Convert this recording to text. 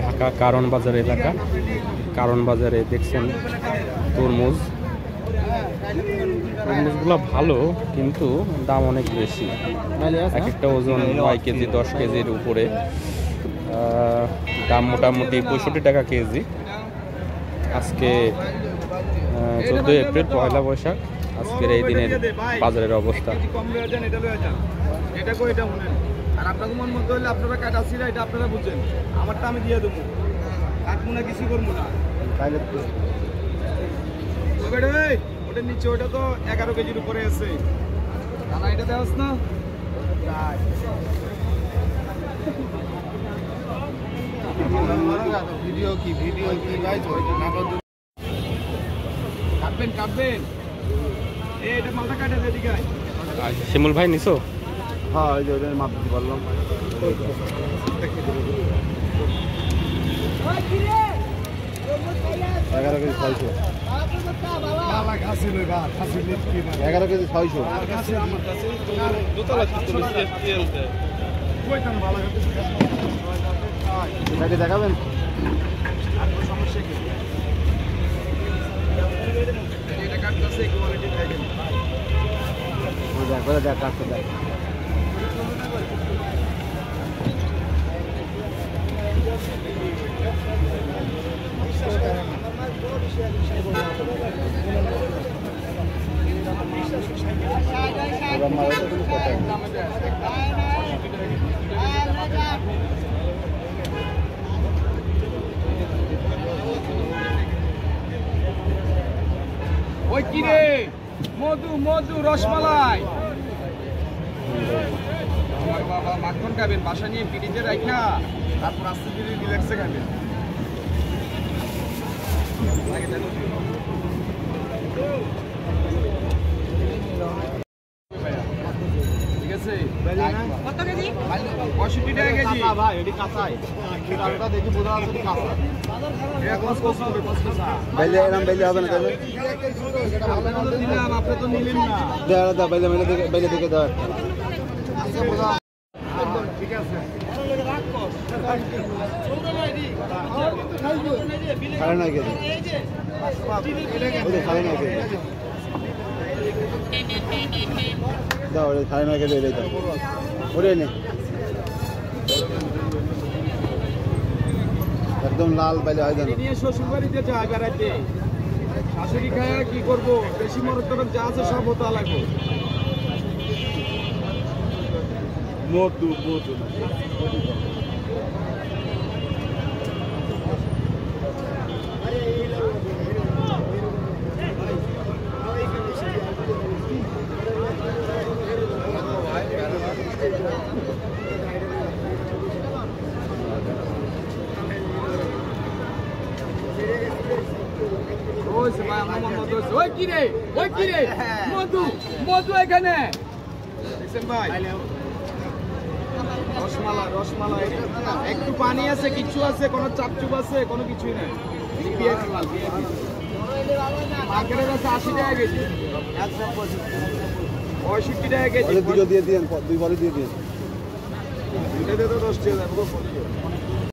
ঢাকা কারণ বাজার এলাকা। কারণ বাজারে দেখছেন তরমুজ, তরমুজগুলো ভালো কিন্তু দাম অনেক বেশি। এক একটা ওজন 9 কেজি 10 কেজির উপরে, দাম মোটামুটি 65 টাকা কেজি। আজকে 14 এপ্রিল, পয়লা বৈশাখ। আজকের এই দিনের বাজারের অবস্থা। আর আপনাদের মন মতো হলে আপনারা কাটা ছিল, এটা আপনারা বুঝছেন। আমারটা আমি দিয়ে দেবো, কাটবো না, কিছু করবো না। ওটার নিচে ওটা তো 11 কেজির উপরে আছে। দাদা এটা দেওয়াস না, ভিডিও কি কাটবেন কাটবেন। এটা মাথা কাটে এদিকে। শিমুল ভাই নিছো? হ্যাঁ, ওই যে ওটা মাপ দিতে পারলাম। 11 কেজি 600। 11 কেজি 600। এটাকে দেখাবেন? সমস্যা কি? এটা কাটতেছে কোয়ালিটি দেখেন। ওই দেখো দেখ কাটতে দেখ। ওই কি রে, মধু মধু রসমালাই। আমার বাবা মাখন খাবেন, বাসা নিয়ে ফ্রিজে রাখা, তারপর আস্তে ধীরে রিল্যাক্সে খাবেন। ঠিক আছে, কত কেজি? 65 টাকা কেজি। ভাই এটি কাঁচাই, আলুটা দেখি বোঝা যাচ্ছে কাঁচা। এখন কষ্ট হবে, কষ্ট না। বাইলে এরকম বাইলে হবে না তাহলে? দিলাম, আপনি তো নিলেন না। দাও দাও, বাইলে বাইলে দেখে দাও। আচ্ছা বোঝা ঠিক আছে। খায় না কেজি, খায় না কেজি দাও, খায় না কেজি এটাই দাও, ওটাই নে। একদম লাল বাইলে হয় জানো। নিয়ে শ্বশুর বাড়িতে যায় বেড়াইতে, শাশুড়ি খায় কি করবো, বেশি মরতরক যা আছে সব হতে লাগবে। মধু মধু মধু মধু এখানে ভাই। রসমালাই রসমালাই, একটু পানি আছে, কিছু আছে, কোনো চাপচুপ আছে, কোনো কিছুই নাই। 80 টাকা কেজি, 65 টাকা কেজি। দিয়ে দিন, 2 বলে দিয়ে দিন। 10 টাকা